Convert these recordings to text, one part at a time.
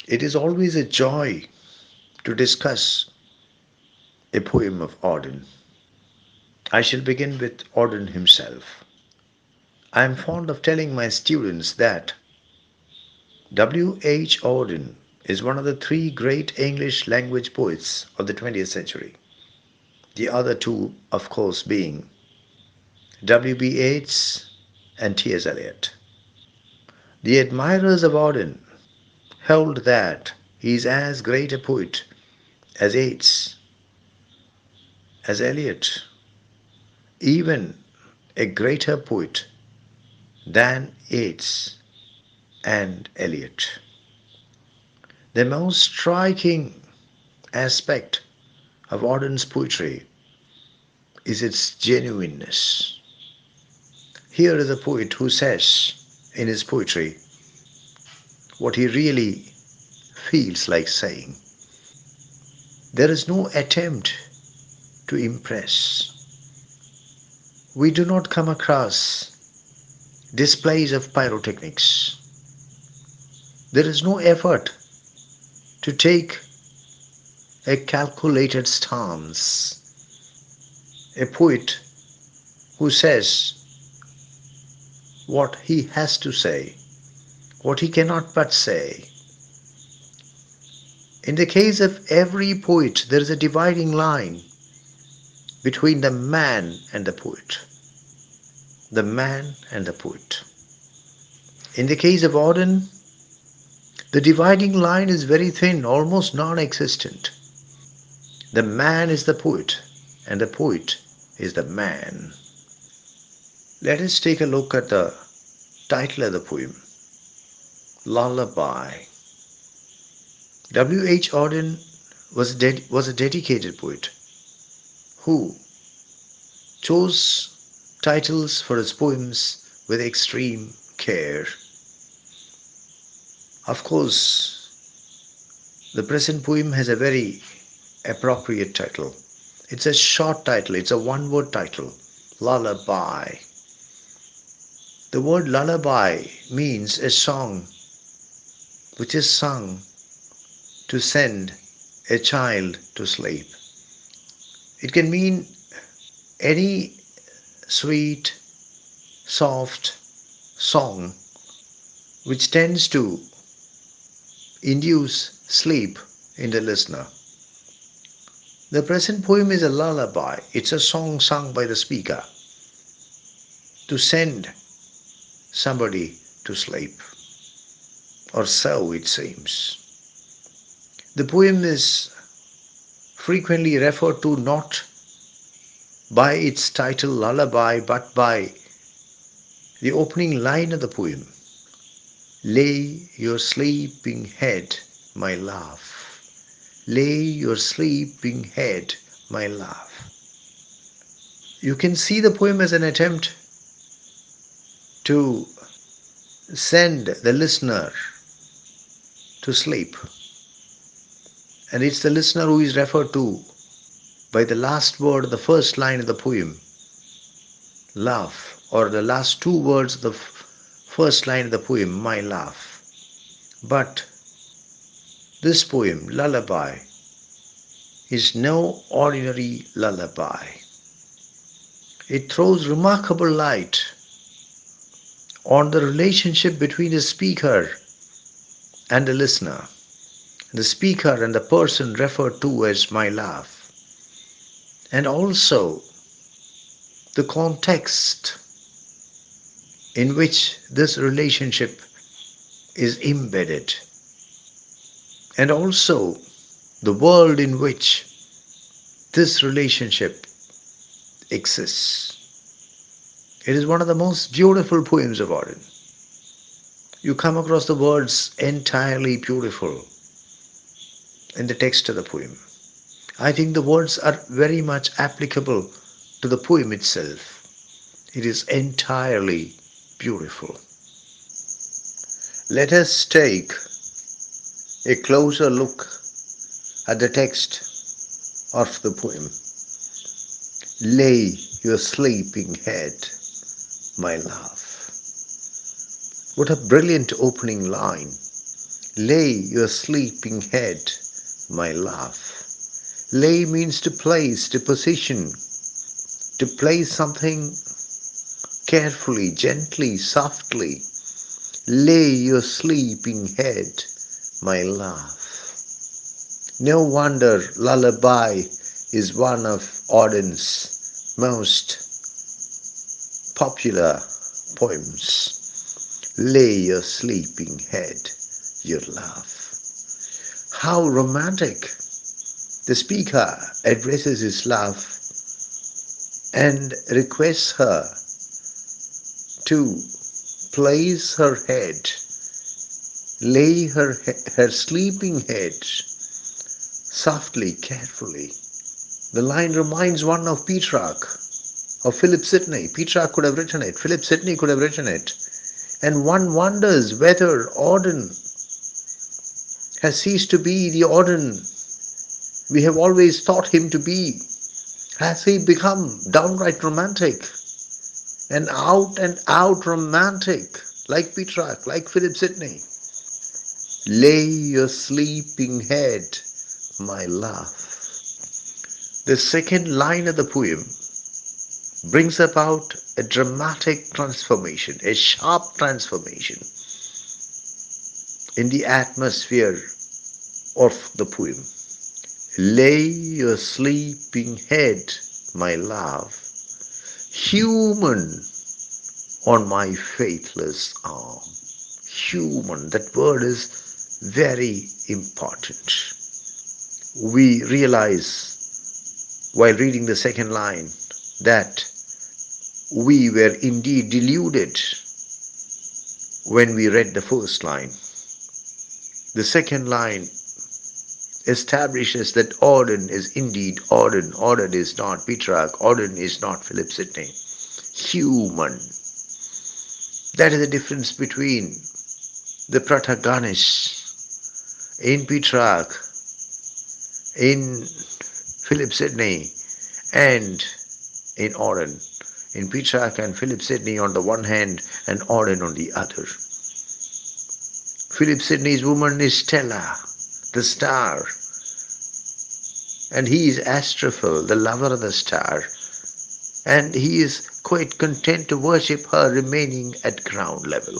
It is always a joy to discuss a poem of Auden. I shall begin with Auden himself. I am fond of telling my students that W. H. Auden is one of the three great English language poets of the 20th century. The other two, of course, being W. B. Yeats and T. S. Eliot. The admirers of Auden hold that he is as great a poet as Yeats, as Eliot, even a greater poet than Yeats and Eliot. The most striking aspect of Auden's poetry is its genuineness. Here is a poet who says in his poetry what he really feels like saying. There is no attempt to impress. We do not come across displays of pyrotechnics. There is no effort to take a calculated stance. A poet who says what he has to say, what he cannot but say. In the case of every poet, there is a dividing line between the man and the poet. The man and the poet. In the case of Auden, the dividing line is very thin, almost non-existent. The man is the poet, and the poet is the man. Let us take a look at the title of the poem, Lullaby. W. H. Auden was a dedicated poet who chose titles for his poems with extreme care. Of course, the present poem has a very appropriate title. It's a short title, it's a one-word title, Lullaby. The word lullaby means a song which is sung to send a child to sleep. It can mean any sweet, soft song which tends to induce sleep in the listener. The present poem is a lullaby. It's a song sung by the speaker to send somebody to sleep, or so it seems. The poem is frequently referred to not by its title lullaby but by the opening line of the poem. Lay your sleeping head, my love. Lay your sleeping head, my love. You can see the poem as an attempt to send the listener to sleep. And it's the listener who is referred to by the last word of the first line of the poem, love, or the last two words of the first line of the poem, my love. But this poem, Lullaby, is no ordinary lullaby. It throws remarkable light on the relationship between the speaker and the listener. The speaker and the person referred to as my love. And also the context in which this relationship is embedded. And also the world in which this relationship exists. It is one of the most beautiful poems of Auden. You come across the words entirely beautiful in the text of the poem. I think the words are very much applicable to the poem itself. It is entirely beautiful. Let us take a closer look at the text of the poem. Lay your sleeping head, my love. What a brilliant opening line. Lay your sleeping head, my love. Lay means to place, to position, to place something carefully, gently, softly. Lay your sleeping head, my love. No wonder Lullaby is one of Auden's most popular poems. Lay your sleeping head, your love. How romantic! The speaker addresses his love and requests her to place her head, lay her sleeping head softly, carefully. The line reminds one of Petrarch, of Philip Sidney. Petrarch could have written it, Philip Sidney could have written it. And one wonders whether Auden has ceased to be the Auden we have always thought him to be. Has he become downright romantic? And out romantic, like Petrarch, like Philip Sidney. Lay your sleeping head, my love. The second line of the poem brings about a dramatic transformation, a sharp transformation in the atmosphere of the poem. Lay your sleeping head, my love, human on my faithless arm. Human, that word is very important. We realize while reading the second line that we were indeed deluded when we read the first line. The second line establishes that Auden is indeed Auden. Auden is not Petrarch. Auden is not Philip Sidney. Human. That is the difference between the protagonists in Petrarch, in Philip Sidney, and in Auden. In Petrarch and Philip Sidney on the one hand, and Auden on the other. Philip Sidney's woman is Stella, the star, and he is Astrophel, the lover of the star, and he is quite content to worship her remaining at ground level.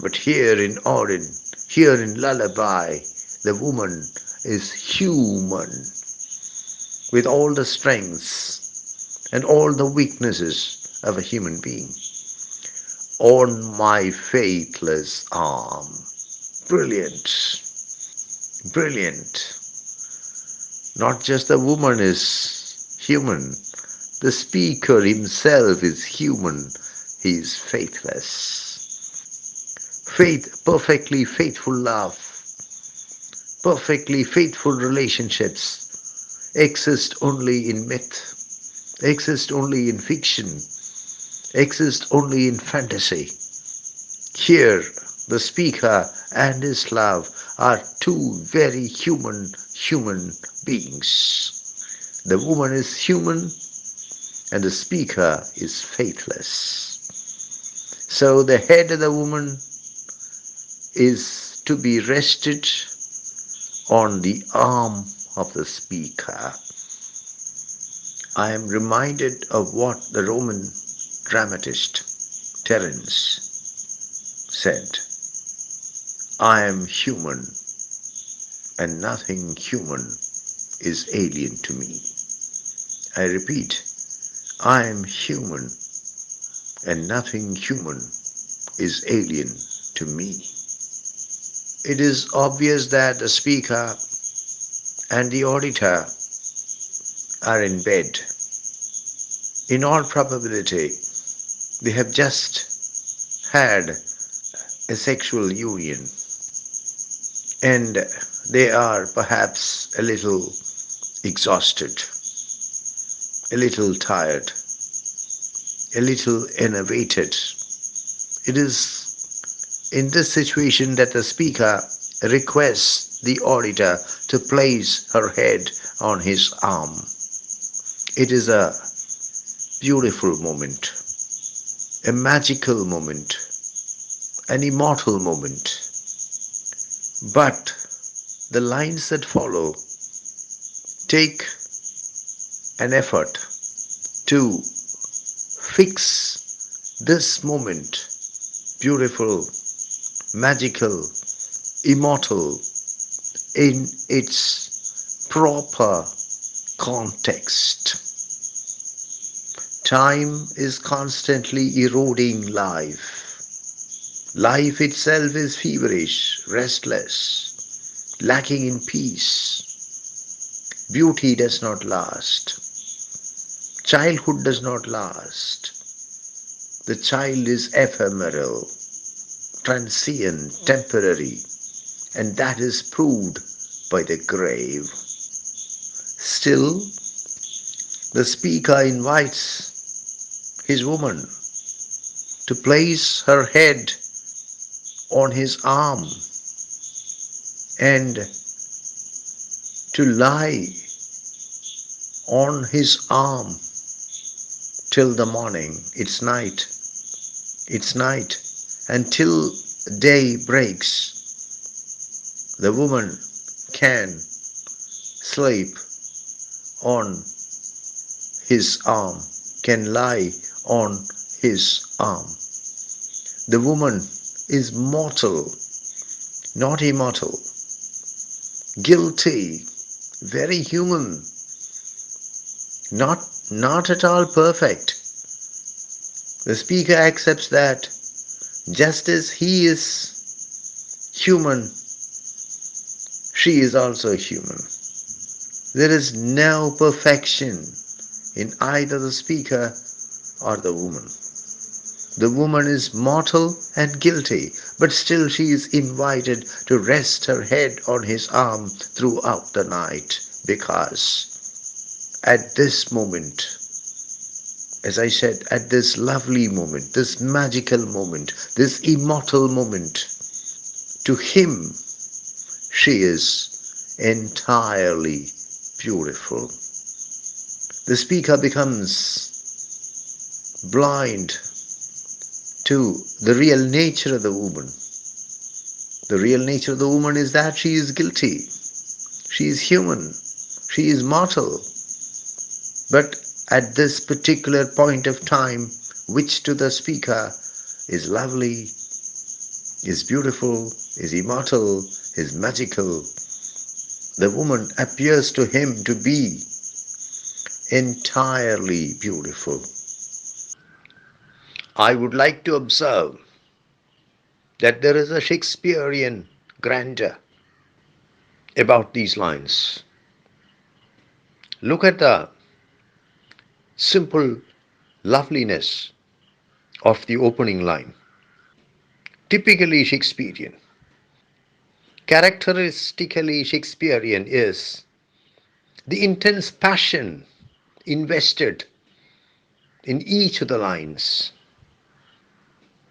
But here in Auden, here in Lullaby, the woman is human, with all the strengths and all the weaknesses of a human being. On my faithless arm. Brilliant. Brilliant. Not just the woman is human, the speaker himself is human. He is faithless. Faith, perfectly faithful love, perfectly faithful relationships exist only in myth, exist only in fiction, exist only in fantasy. Here, the speaker and his love are two very human beings. The woman is human and the speaker is faithless. So the head of the woman is to be rested on the arm of the speaker. I am reminded of what the Roman dramatist Terence said. I am human and nothing human is alien to me. I repeat, I am human and nothing human is alien to me. It is obvious that the speaker and the auditor are in bed. In all probability, they have just had a sexual union and they are perhaps a little exhausted, a little tired, a little enervated. It is in this situation that the speaker requests the auditor to place her head on his arm. It is a beautiful moment, a magical moment, an immortal moment. But the lines that follow take an effort to fix this moment, beautiful, magical, immortal, in its proper context. Time is constantly eroding life. Life itself is feverish, restless, lacking in peace. Beauty does not last. Childhood does not last. The child is ephemeral, transient, temporary, and that is proved by the grave. Still, the speaker invites his woman to place her head on his arm and to lie on his arm till the morning. It's night. It's night. Until day breaks, the woman can sleep on his arm, can lie on his arm. The woman is mortal, not immortal, guilty, very human, not at all perfect. The speaker accepts that just as he is human, she is also human. There is no perfection in either the speaker or the woman. The woman is mortal and guilty, but still she is invited to rest her head on his arm throughout the night, because at this moment, as I said, at this lovely moment, this magical moment, this immortal moment, to him she is entirely beautiful. The speaker becomes blind to the real nature of the woman. The real nature of the woman is that she is guilty, she is human, she is mortal. But at this particular point of time, which to the speaker is lovely, is beautiful, is immortal, is magical, the woman appears to him to be entirely beautiful. I would like to observe that there is a Shakespearean grandeur about these lines. Look at the simple loveliness of the opening line. Typically Shakespearean. Characteristically Shakespearean is the intense passion invested in each of the lines,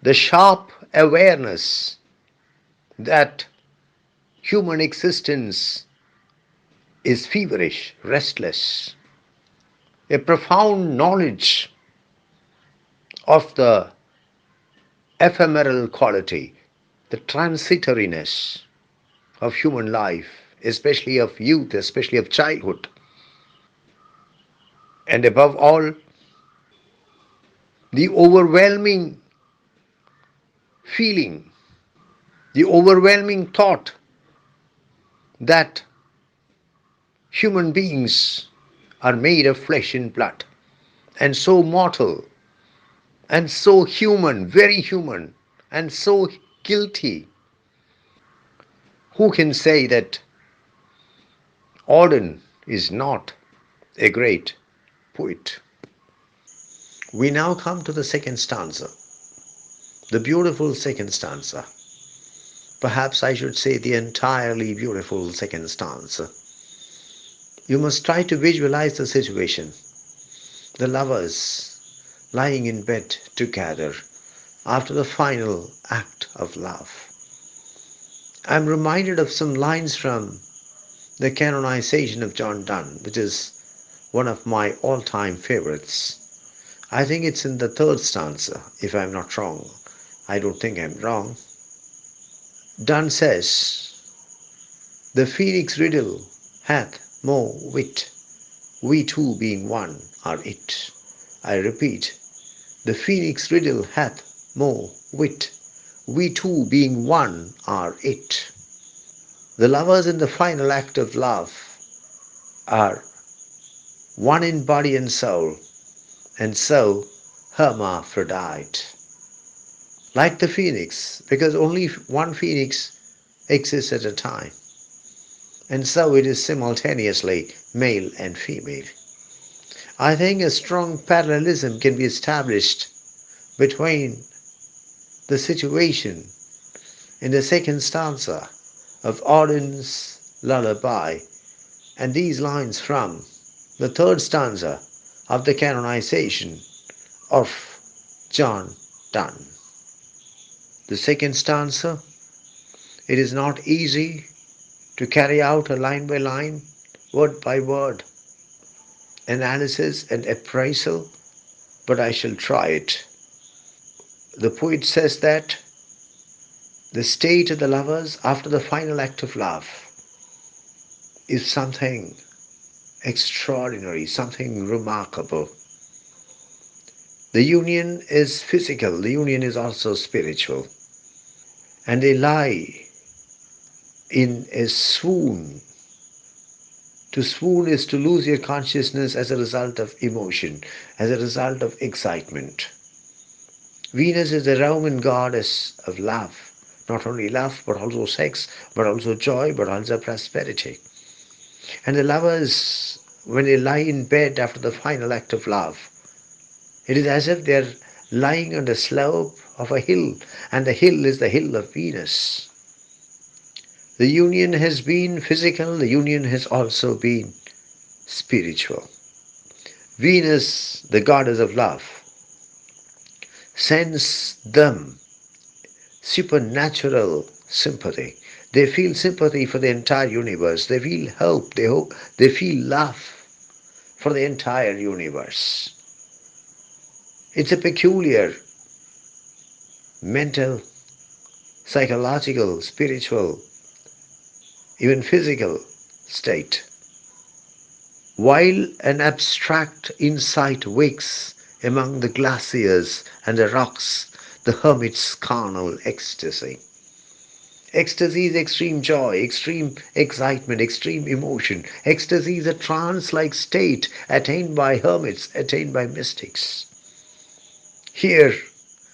the sharp awareness that human existence is feverish, restless, a profound knowledge of the ephemeral quality, the transitoriness of human life, especially of youth, especially of childhood, and above all, the overwhelming feeling, the overwhelming thought that human beings are made of flesh and blood, and so mortal, and so human, very human, and so guilty. Who can say that Auden is not a great poet? We now come to the second stanza, the beautiful second stanza. Perhaps I should say the entirely beautiful second stanza. You must try to visualize the situation. The lovers lying in bed together after the final act of love. I'm reminded of some lines from the canonization of John Donne, which is one of my all-time favorites. I think it's in the third stanza, if I'm not wrong. I don't think I'm wrong. Donne says, The phoenix riddle hath more wit, we two being one are it. I repeat, the phoenix riddle hath more wit, we two being one are it. The lovers in the final act of love are one in body and soul, and so hermaphrodite. Like the phoenix, because only one phoenix exists at a time, and so it is simultaneously male and female. I think a strong parallelism can be established between the situation in the second stanza of Auden's Lullaby and these lines from the third stanza of the canonization of John Donne. The second stanza, it is not easy to carry out a line by line, word by word analysis and appraisal, but I shall try it. The poet says that the state of the lovers after the final act of love is something extraordinary, something remarkable. The union is physical, the union is also spiritual, and they lie in a swoon. To swoon is to lose your consciousness as a result of emotion, as a result of excitement. Venus is the Roman goddess of love. Not only love, but also sex, but also joy, but also prosperity. And the lovers, when they lie in bed after the final act of love, it is as if they are lying on the slope of a hill, and the hill is the hill of Venus. The union has been physical, the union has also been spiritual. Venus, the goddess of love, sends them supernatural sympathy. They feel sympathy for the entire universe. They feel hope. They feel love for the entire universe. It's a peculiar mental, psychological, spiritual, even physical state. While an abstract insight wakes among the glaciers and the rocks, the hermit's carnal ecstasy. Ecstasy is extreme joy, extreme excitement, extreme emotion. Ecstasy is a trance-like state attained by hermits, attained by mystics. Here,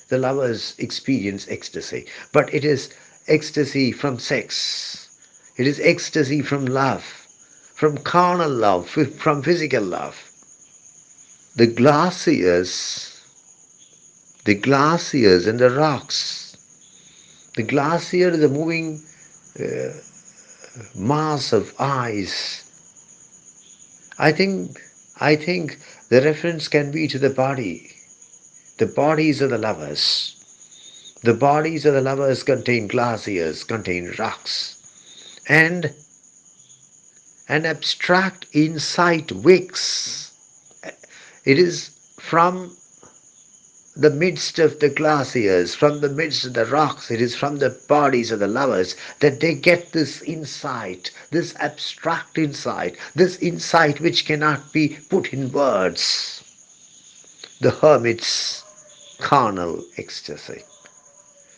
the lovers experience ecstasy, but it is ecstasy from sex. It is ecstasy from love, from carnal love, from physical love. The glaciers, the glaciers and the rocks. The glacier is a moving uh, mass of ice. I think, I think the reference can be to the body. The bodies of the lovers. The bodies of the lovers contain glaciers, contain rocks. And an abstract insight wakes. It is from the midst of the glaciers, from the midst of the rocks, it is from the bodies of the lovers that they get this insight, this abstract insight, this insight which cannot be put in words. The hermit's carnal ecstasy.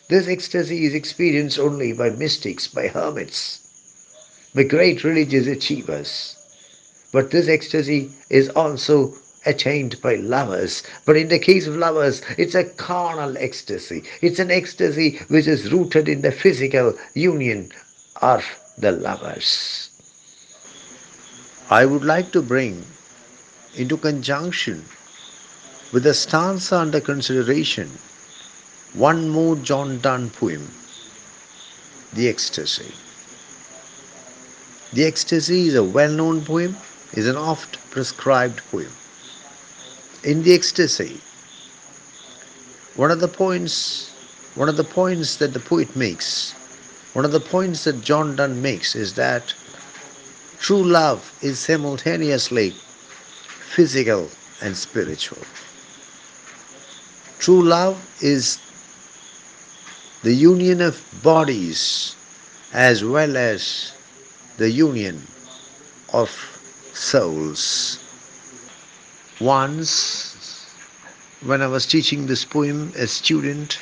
This ecstasy is experienced only by mystics, by hermits, by great religious achievers. But this ecstasy is also attained by lovers. But in the case of lovers, it's a carnal ecstasy. It's an ecstasy which is rooted in the physical union of the lovers. I would like to bring into conjunction with the stanza under consideration one more John Donne poem, The Ecstasy. The Ecstasy is a well-known poem, is an oft prescribed poem. In The Ecstasy, one of the points that the poet makes, one of the points that John Donne makes is that true love is simultaneously physical and spiritual. True love is the union of bodies as well as the union of souls. Once, when I was teaching this poem, a student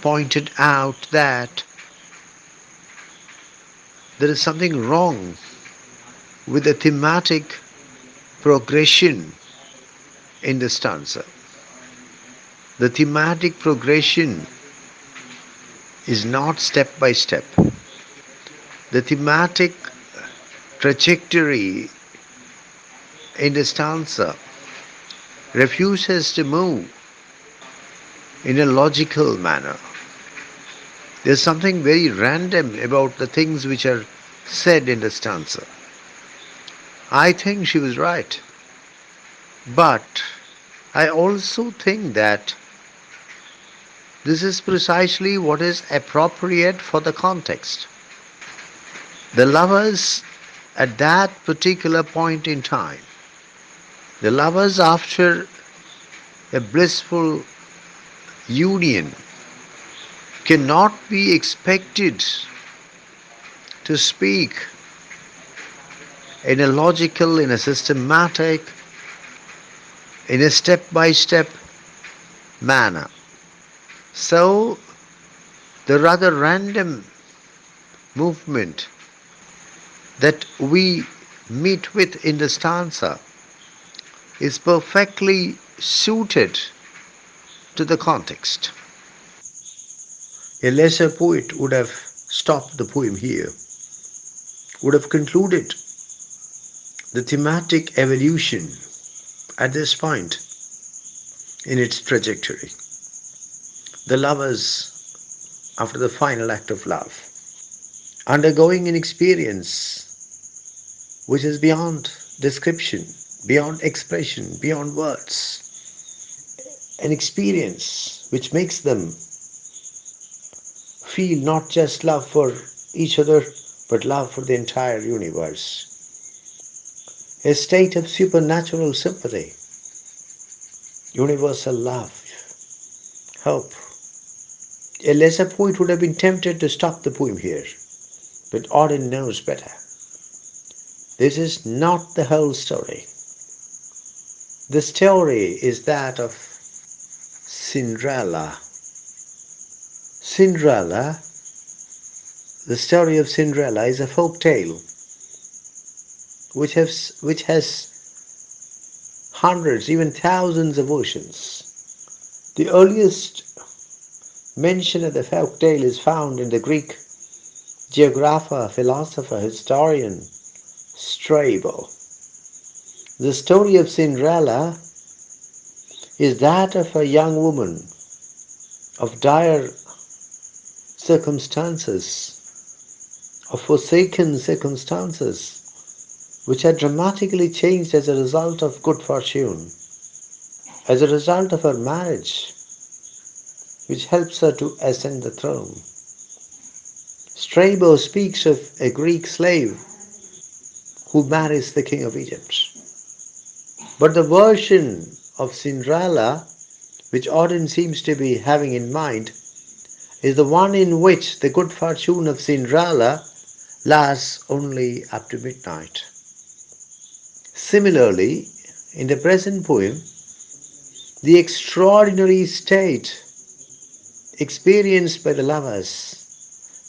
pointed out that there is something wrong with the thematic progression in the stanza. The thematic progression is not step by step. The thematic trajectory in the stanza refuses to move in a logical manner. There's something very random about the things which are said in the stanza. I think she was right, but I also think that this is precisely what is appropriate for the context. The lovers at that particular point in time, the lovers after a blissful union, cannot be expected to speak in a logical, in a systematic, in a step by step manner. So, the rather random movement that we meet with in the stanza is perfectly suited to the context. A lesser poet would have stopped the poem here, would have concluded the thematic evolution at this point in its trajectory. The lovers, after the final act of love, undergoing an experience which is beyond description, beyond expression, beyond words, an experience which makes them feel not just love for each other, but love for the entire universe. A state of supernatural sympathy, universal love, hope. A lesser poet would have been tempted to stop the poem here, but Auden knows better. This is not the whole story. The story is that of Cinderella. Cinderella, the story of Cinderella is a folk tale which has hundreds, even thousands of versions. The earliest mention of the folk tale is found in the Greek geographer, philosopher, historian Strabo. The story of Cinderella is that of a young woman of dire circumstances, of forsaken circumstances, which had dramatically changed as a result of good fortune, as a result of her marriage, which helps her to ascend the throne. Strabo speaks of a Greek slave who marries the king of Egypt. But the version of Cinderella, which Auden seems to be having in mind, is the one in which the good fortune of Cinderella lasts only up to midnight. Similarly, in the present poem, the extraordinary state experienced by the lovers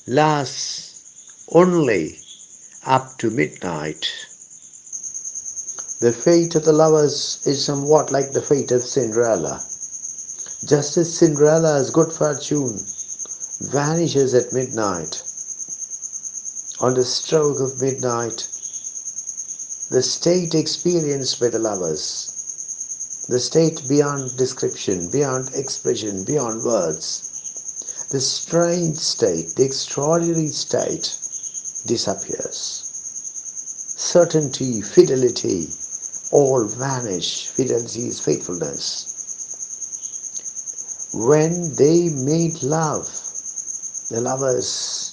lasts only up to midnight. The fate of the lovers is somewhat like the fate of Cinderella. Just as Cinderella's good fortune vanishes at midnight, on the stroke of midnight, the state experienced by the lovers, the state beyond description, beyond expression, beyond words, the strange state, the extraordinary state disappears. Certainty, fidelity, all vanish. Fidelity is faithfulness. When they made love, the lovers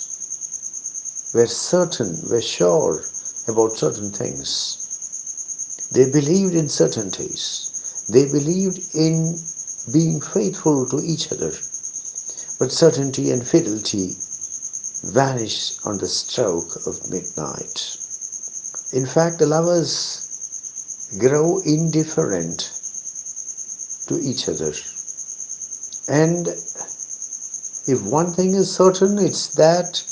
were certain, were sure about certain things. They believed in certainties. They believed in being faithful to each other. But certainty and fidelity vanish on the stroke of midnight. In fact, the lovers grow indifferent to each other. And if one thing is certain, it's that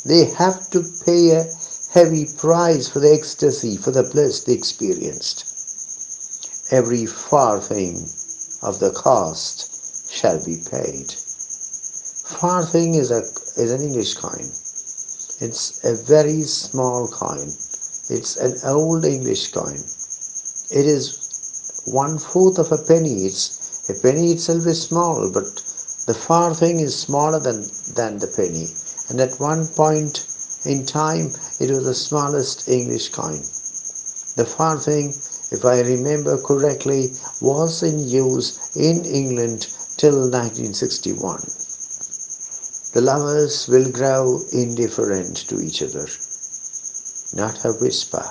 they have to pay a heavy price for the ecstasy, for the bliss they experienced. Every farthing of the cost shall be paid. Farthing is an English coin. It's a very small coin. It's an old English coin. It is 1/4 of a penny. A penny itself is small, but the farthing is smaller than the penny. And at one point in time, it was the smallest English coin. The farthing, if I remember correctly, was in use in England till 1961. The lovers will grow indifferent to each other. Not a whisper,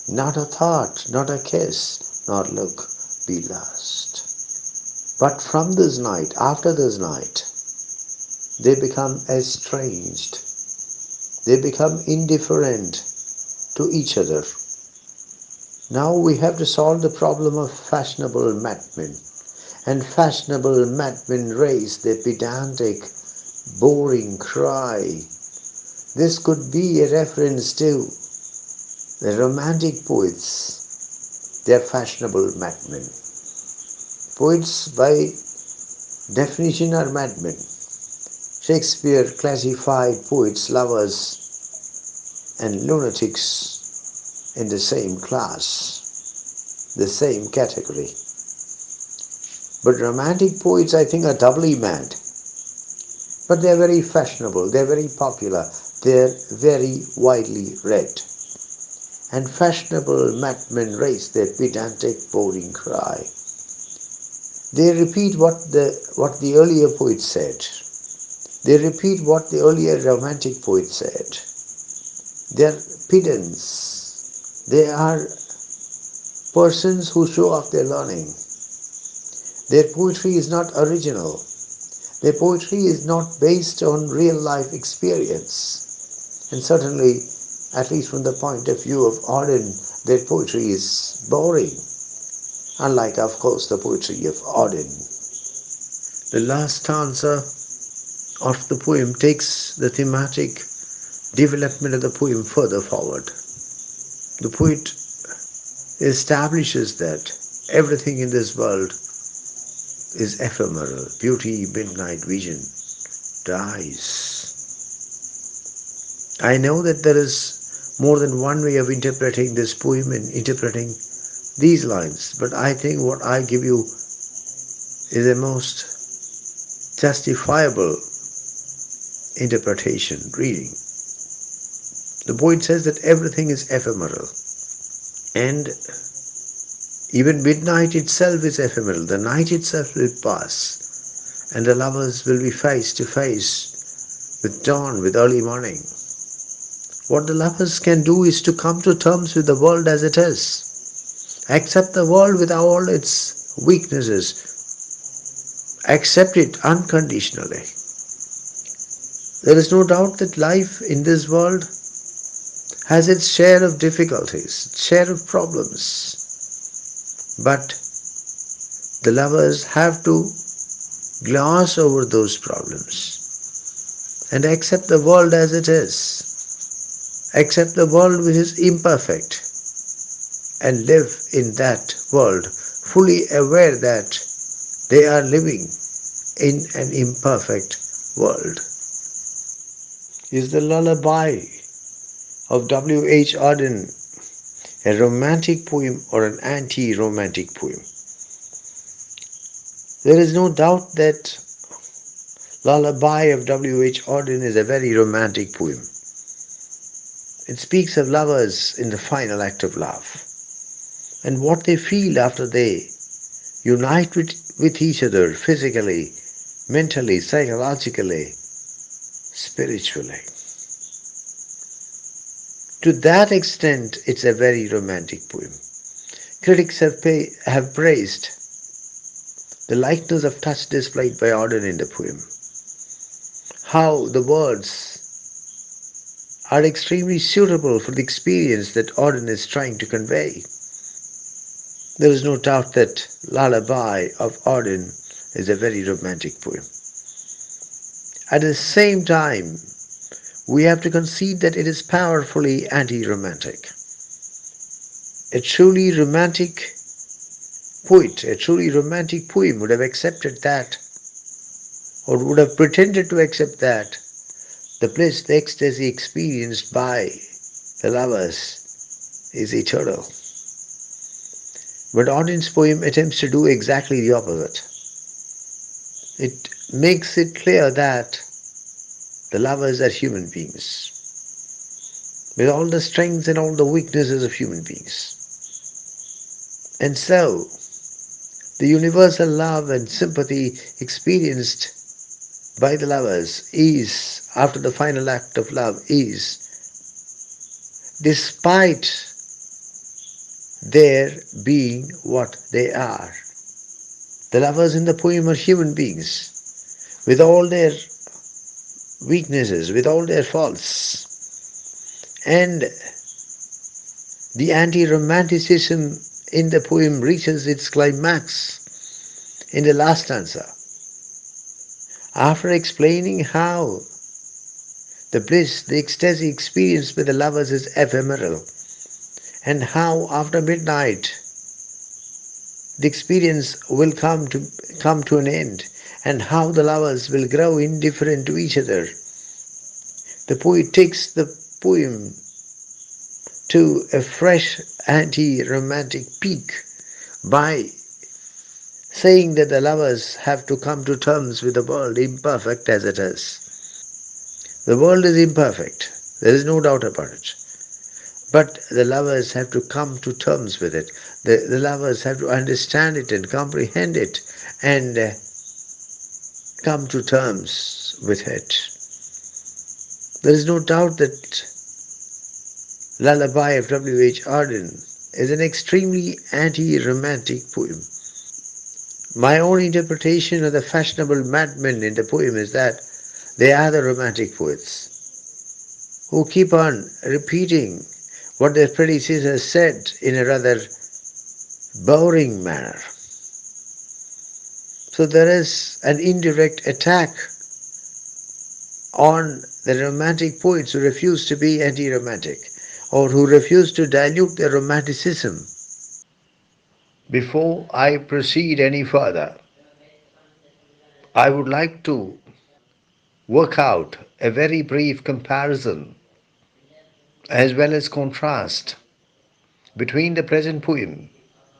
not a thought, not a kiss, nor look be lost. But from this night, after this night, they become estranged. They become indifferent to each other. Now we have to solve the problem of fashionable madmen. And fashionable madmen raise their pedantic, boring cry. This could be a reference to the romantic poets. They are fashionable madmen. Poets, by definition, are madmen. Shakespeare classified poets, lovers, and lunatics in the same class, the same category. But romantic poets, I think, are doubly mad. But they're very fashionable, they're very popular, they're very widely read. And fashionable madmen raise their pedantic, boring cry. They repeat what the earlier poets said. They repeat what the earlier romantic poets said. They're pedants. They are persons who show off their learning. Their poetry is not original. Their poetry is not based on real life experience. And certainly, at least from the point of view of Auden, their poetry is boring. Unlike, of course, the poetry of Auden. The last stanza of the poem takes the thematic development of the poem further forward. The poet establishes that everything in this world is ephemeral. Beauty, midnight vision dies. I know that there is more than one way of interpreting this poem and interpreting these lines, but I think what I give you is a most justifiable interpretation, reading. The poet says that everything is ephemeral, and even midnight itself is ephemeral. The night itself will pass, and the lovers will be face to face with dawn, with early morning. What the lovers can do is to come to terms with the world as it is, accept the world with all its weaknesses, accept it unconditionally. There is no doubt that life in this world has its share of difficulties, its share of problems. But the lovers have to gloss over those problems and accept the world as it is. Accept the world which is imperfect and live in that world, fully aware that they are living in an imperfect world. Is the lullaby of W.H. Auden a romantic poem or an anti-romantic poem? There is no doubt that Lullaby of W.H. Auden is a very romantic poem. It speaks of lovers in the final act of love and what they feel after they unite with each other physically, mentally, psychologically, spiritually. To that extent, it's a very romantic poem. Critics have praised the lightness of touch displayed by Auden in the poem, how the words are extremely suitable for the experience that Auden is trying to convey. There is no doubt that Lullaby of Auden is a very romantic poem. At the same time, we have to concede that it is powerfully anti-romantic. A truly romantic poet, a truly romantic poem would have accepted that, or would have pretended to accept that the bliss, the ecstasy experienced by the lovers is eternal. But Auden's poem attempts to do exactly the opposite. It makes it clear that the lovers are human beings, with all the strengths and all the weaknesses of human beings. And so, the universal love and sympathy experienced by the lovers is, after the final act of love, is, despite their being what they are. The lovers in the poem are human beings, with all their weaknesses, with all their faults. And the anti-romanticism in the poem reaches its climax in the last stanza. After explaining how the bliss, the ecstasy experienced by the lovers is ephemeral, and how after midnight the experience will come to an end, and how the lovers will grow indifferent to each other, the poet takes the poem to a fresh anti-romantic peak by saying that the lovers have to come to terms with the world, imperfect as it is. The world is imperfect, there is no doubt about it. But the lovers have to come to terms with it. The lovers have to understand it and comprehend it and come to terms with it. There is no doubt that Lullaby of W.H. Auden is an extremely anti-romantic poem. My own interpretation of the fashionable madmen in the poem is that they are the romantic poets who keep on repeating what their predecessors said in a rather boring manner. So there is an indirect attack on the romantic poets who refuse to be anti-romantic or who refuse to dilute their romanticism. Before I proceed any further, I would like to work out a very brief comparison as well as contrast between the present poem,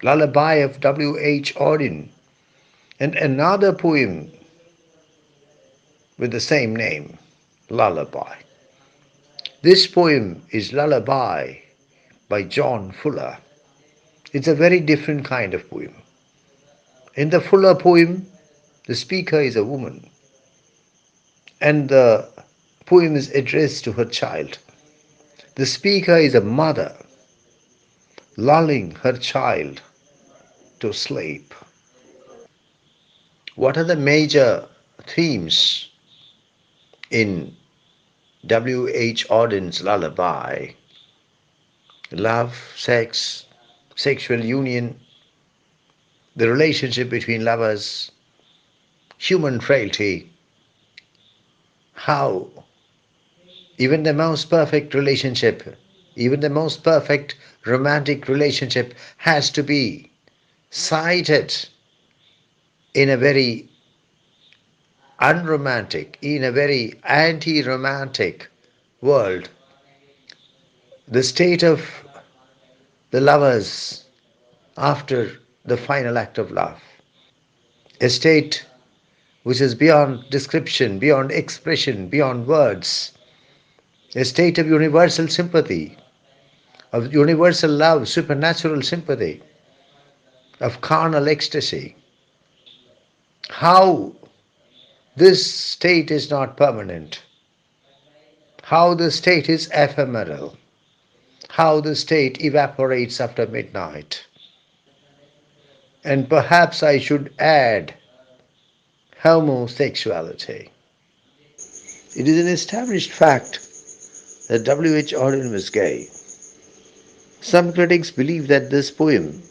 Lullaby of W.H. Auden, and another poem with the same name, Lullaby. This poem is Lullaby by John Fuller. It's a very different kind of poem. In the Fuller poem, the speaker is a woman, and the poem is addressed to her child. The speaker is a mother lulling her child to sleep. What are the major themes in W.H. Auden's Lullaby? Love, sex, sexual union, the relationship between lovers, human frailty, how even the most perfect relationship, even the most perfect romantic relationship has to be cited in a very unromantic, in a very anti-romantic world. The state of the lovers after the final act of love. A state which is beyond description, beyond expression, beyond words. A state of universal sympathy, of universal love, supernatural sympathy, of carnal ecstasy. How this state is not permanent, how the state is ephemeral, how the state evaporates after midnight. And perhaps I should add homosexuality. It is an established fact that W.H. Auden was gay. Some critics believe that this poem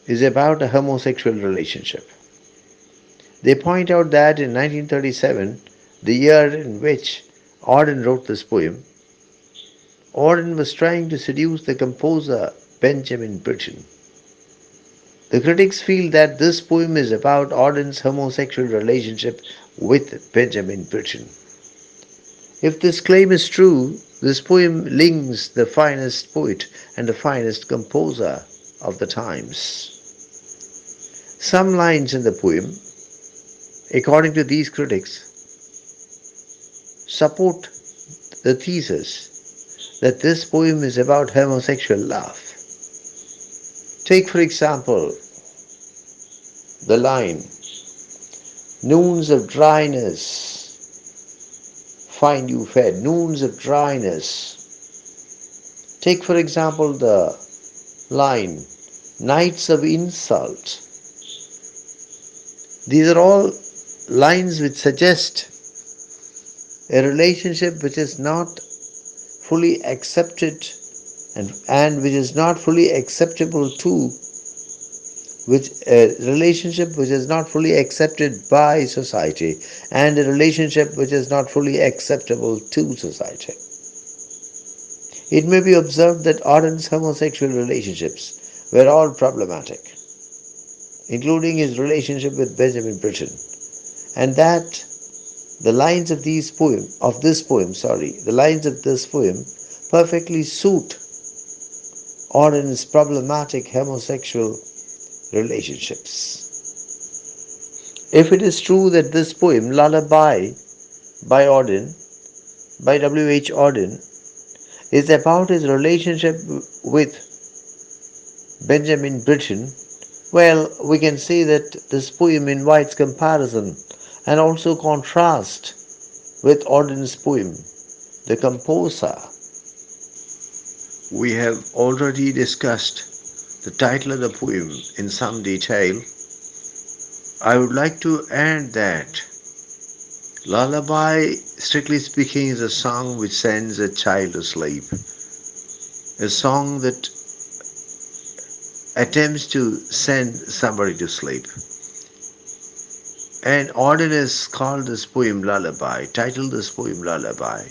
is about a homosexual relationship. They point out that in 1937, the year in which Auden wrote this poem, Auden was trying to seduce the composer Benjamin Britten. The critics feel that this poem is about Auden's homosexual relationship with Benjamin Britten. If this claim is true, this poem links the finest poet and the finest composer of the times. Some lines in the poem, according to these critics, support the thesis that this poem is about homosexual love. Take, for example, the line, noons of dryness find you fed, noons of dryness. Take, for example, the line, nights of insult. These are all lines which suggest a relationship which is not fully accepted and which is not fully acceptable to, which a relationship which is not fully accepted by society and a relationship which is not fully acceptable to society. It may be observed that Auden's homosexual relationships were all problematic, including his relationship with Benjamin Britten, and that the lines of this poem perfectly suit Auden's problematic homosexual relationships. If it is true that this poem, Lullaby, by Auden, by W.H. Auden, is about his relationship with Benjamin Britten, well, we can say that this poem invites comparison and also contrast with Auden's poem, The Composer. We have already discussed the title of the poem in some detail. I would like to add that Lullaby, strictly speaking, is a song which sends a child to sleep. A song that attempts to send somebody to sleep. And Auden has called this poem Lullaby, titled this poem Lullaby.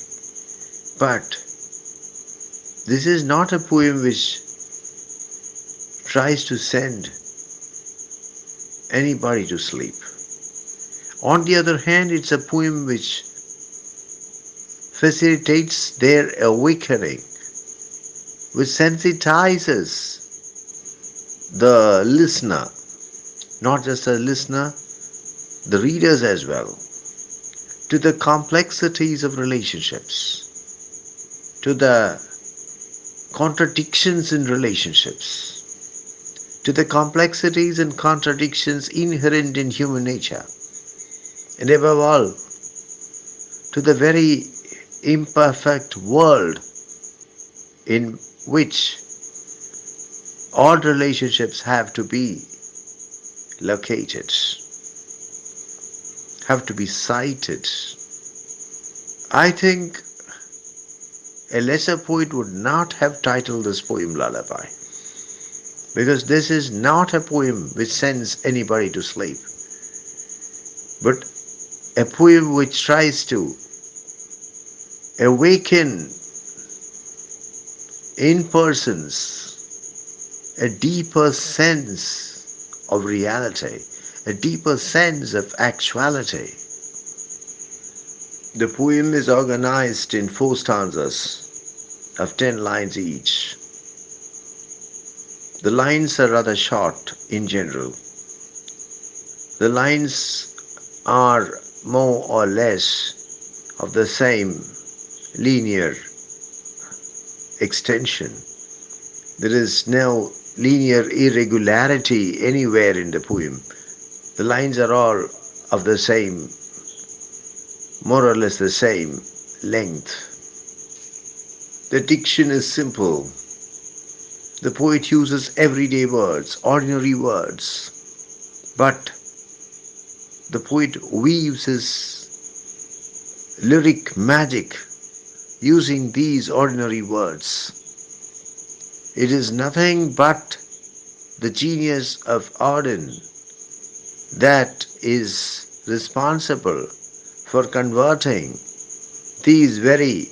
But this is not a poem which tries to send anybody to sleep. On the other hand, it's a poem which facilitates their awakening, which sensitizes the listener, not just the listener, the readers as well, to the complexities of relationships, to the contradictions in relationships, to the complexities and contradictions inherent in human nature, and above all, to the very imperfect world in which all relationships have to be located, have to be cited. I think a lesser poet would not have titled this poem Lullaby, because this is not a poem which sends anybody to sleep, but a poem which tries to awaken in persons a deeper sense of reality, a deeper sense of actuality. The poem is organized in 4 stanzas of 10 lines each. The lines are rather short in general. The lines are more or less of the same linear extension. There is no linear irregularity anywhere in the poem. The lines are all of the same, more or less the same length. The diction is simple. The poet uses everyday words, ordinary words, but the poet weaves his lyric magic using these ordinary words. It is nothing but the genius of Auden that is responsible for converting these very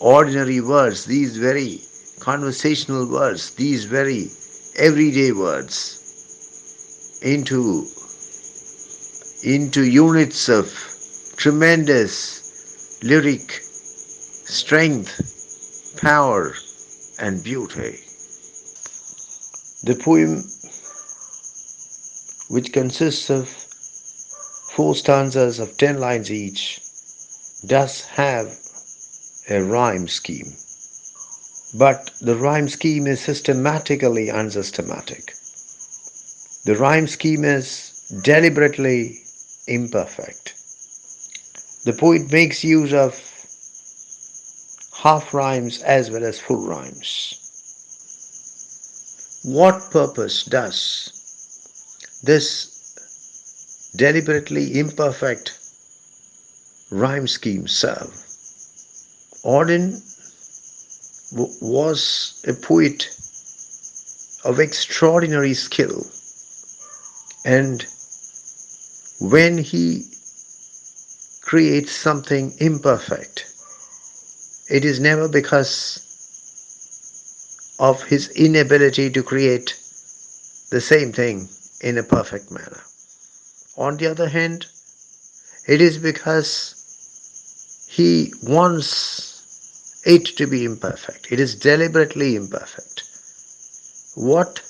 ordinary words, these very conversational words, these very everyday words into units of tremendous lyric strength, power, and beauty. The poem, which consists of four stanzas of 10 lines each, does have a rhyme scheme. But the rhyme scheme is systematically unsystematic. The rhyme scheme is deliberately imperfect. The poet makes use of half rhymes as well as full rhymes. What purpose does this deliberately imperfect rhyme scheme serve? Auden was a poet of extraordinary skill, and when he creates something imperfect, it is never because of his inability to create the same thing in a perfect manner. On the other hand, it is because he wants it to be imperfect. It is deliberately imperfect. What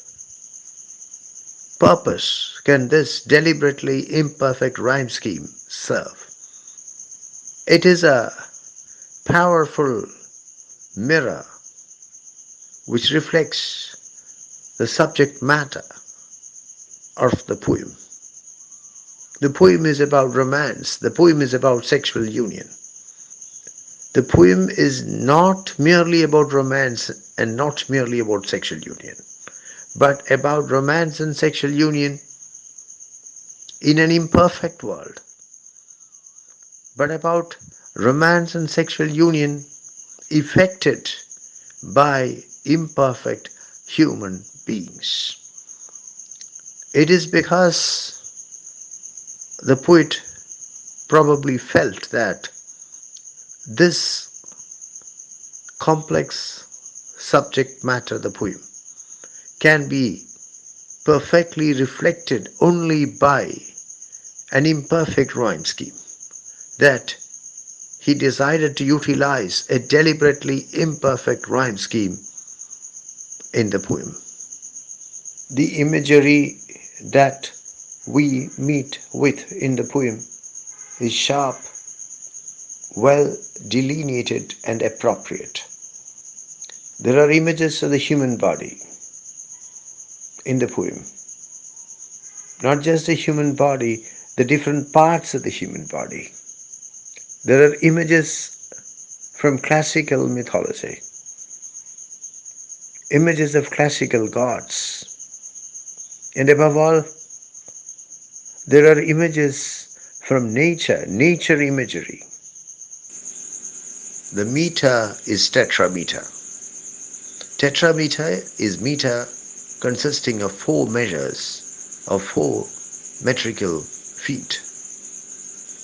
purpose can this deliberately imperfect rhyme scheme serve? It is a powerful mirror which reflects the subject matter of the poem. The poem is about romance. The poem is about sexual union. The poem is not merely about romance and not merely about sexual union, but about romance and sexual union in an imperfect world, but about romance and sexual union effected by imperfect human beings. It is because the poet probably felt that this complex subject matter, the poem, can be perfectly reflected only by an imperfect rhyme scheme, that he decided to utilize a deliberately imperfect rhyme scheme in the poem. The imagery that we meet with in the poem is sharp, well delineated, and appropriate. There are images of the human body in the poem. Not just the human body, the different parts of the human body. There are images from classical mythology, images of classical gods, and above all, there are images from nature imagery. The meter is tetrameter. Tetrameter is meter consisting of four measures of four metrical feet.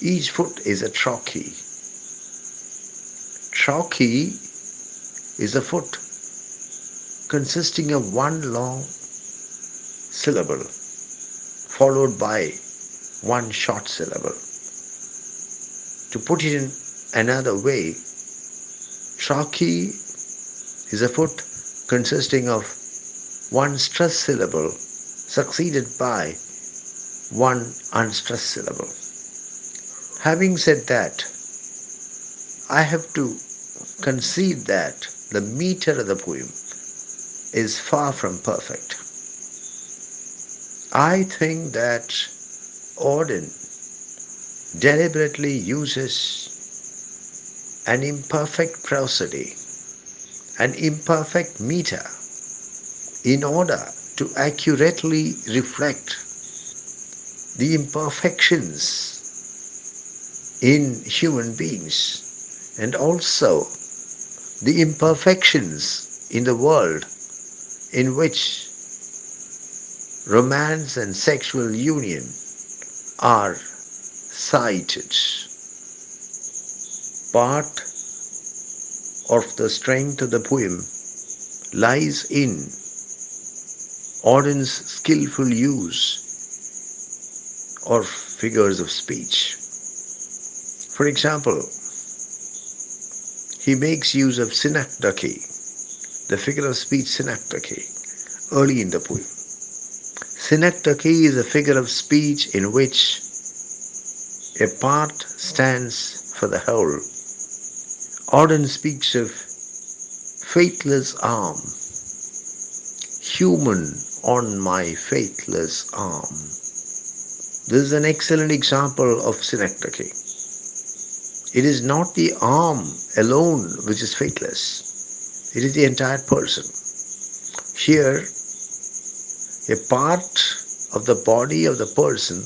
Each foot is a trochee. Trochee is a foot consisting of one long syllable followed by one short syllable. To put it in another way, trochee is a foot consisting of one stressed syllable succeeded by one unstressed syllable. Having said that, I have to concede that the meter of the poem is far from perfect. I think that Auden deliberately uses an imperfect prosody, an imperfect meter, in order to accurately reflect the imperfections in human beings and also the imperfections in the world in which romance and sexual union are cited. Part of the strength of the poem lies in Auden's skillful use of figures of speech. For example, he makes use of synecdoche, the figure of speech synecdoche, early in the poem. Synecdoche is a figure of speech in which a part stands for the whole. Auden speaks of faithless arm, human on my faithless arm. This is an excellent example of synecdoche. It is not the arm alone which is faithless. It is the entire person. Here, a part of the body of the person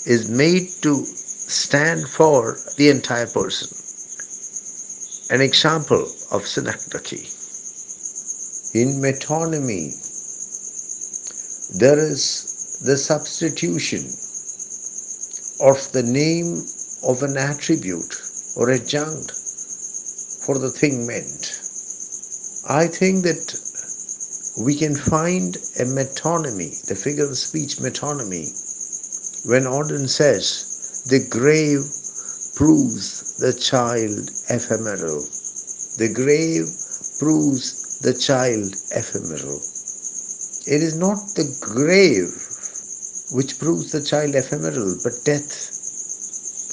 is made to stand for the entire person. An example of synecdoche. In metonymy, there is the substitution of the name of an attribute or adjunct for the thing meant. I think that we can find a metonymy, the figure of speech metonymy, when Auden says, the grave proves the child ephemeral. The grave proves the child ephemeral. It is not the grave which proves the child ephemeral, but death.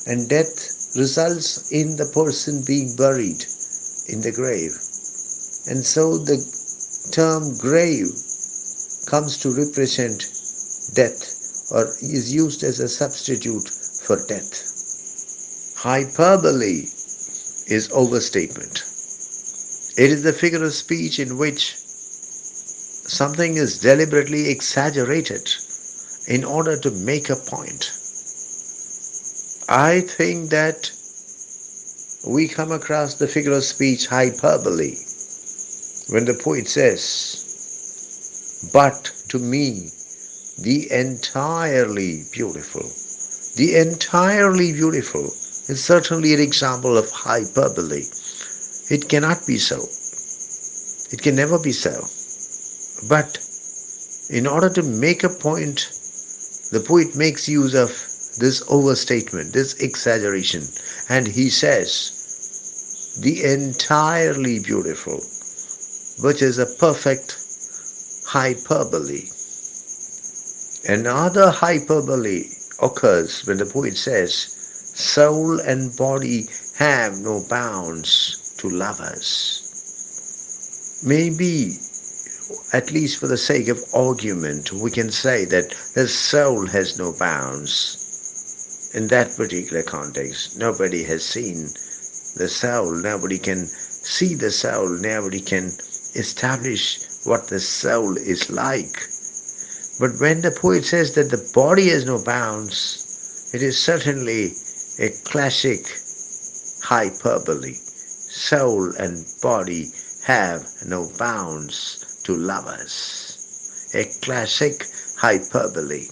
And death results in the person being buried in the grave. And so the term grave comes to represent death or is used as a substitute for death. Hyperbole is overstatement. It is the figure of speech in which something is deliberately exaggerated in order to make a point. I think that we come across the figure of speech hyperbole when the poet says, but to me, the entirely beautiful. The entirely beautiful is certainly an example of hyperbole. It cannot be so. It can never be so. But in order to make a point, the poet makes use of this overstatement, this exaggeration, and he says, the entirely beautiful, which is a perfect hyperbole. Another hyperbole occurs when the poet says, soul and body have no bounds to lovers. Maybe, at least for the sake of argument, we can say that the soul has no bounds. In that particular context, nobody has seen the soul, nobody can see the soul, nobody can establish what the soul is like. But when the poet says that the body has no bounds, it is certainly a classic hyperbole. Soul and body have no bounds to lovers. A classic hyperbole.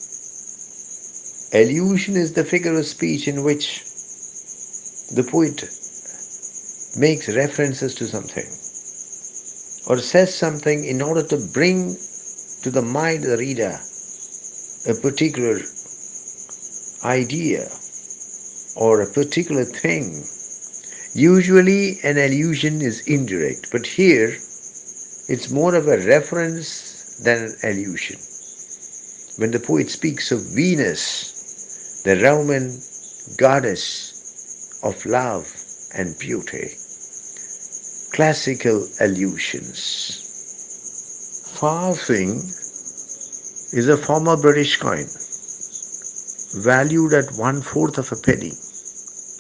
Allusion is the figure of speech in which the poet makes references to something or says something in order to bring to the mind of the reader a particular idea or a particular thing. Usually an allusion is indirect, but here it's more of a reference than an allusion. When the poet speaks of Venus, the Roman goddess of love and beauty, classical allusions. Farthing is a former British coin, valued at 1/4 of a penny.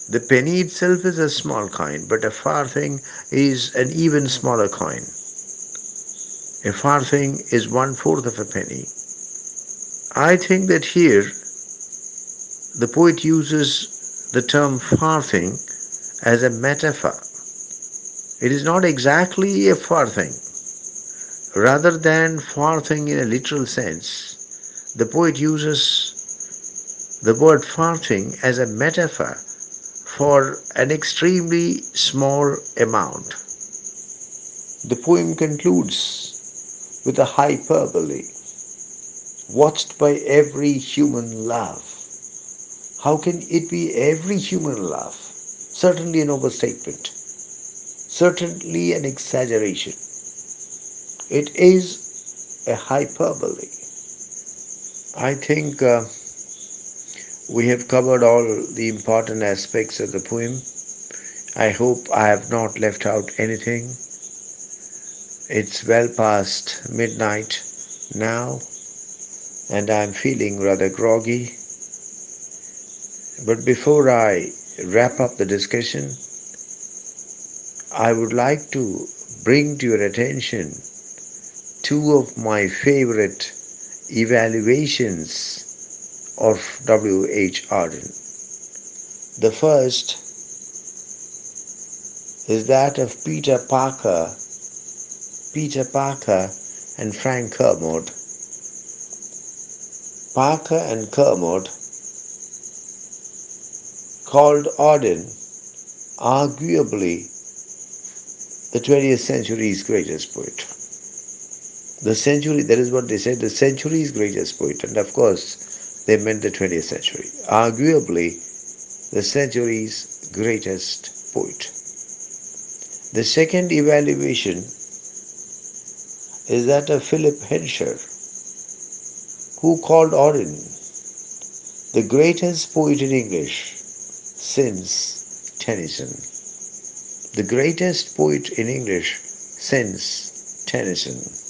The penny itself is a small coin, but a farthing is an even smaller coin. A farthing is 1/4 of a penny. I think that here the poet uses the term farthing as a metaphor. It is not exactly a farthing. Rather than farthing in a literal sense, the poet uses the word farthing as a metaphor for an extremely small amount. The poem concludes with a hyperbole, watched by every human love. How can it be every human love? Certainly an overstatement, certainly an exaggeration. It is a hyperbole. I think we have covered all the important aspects of the poem. I hope I have not left out anything. It's well past midnight now, and I'm feeling rather groggy. But before I wrap up the discussion, I would like to bring to your attention two of my favorite evaluations of W.H. Auden. The first is that of Peter Parker and Frank Kermode. Parker and Kermode called Auden arguably the 20th century's greatest poet. The century, that is what they said, the century's greatest poet. And of course, they meant the 20th century. Arguably, the century's greatest poet. The second evaluation is that of Philip Hensher, who called Auden the greatest poet in English since Tennyson. The greatest poet in English since Tennyson.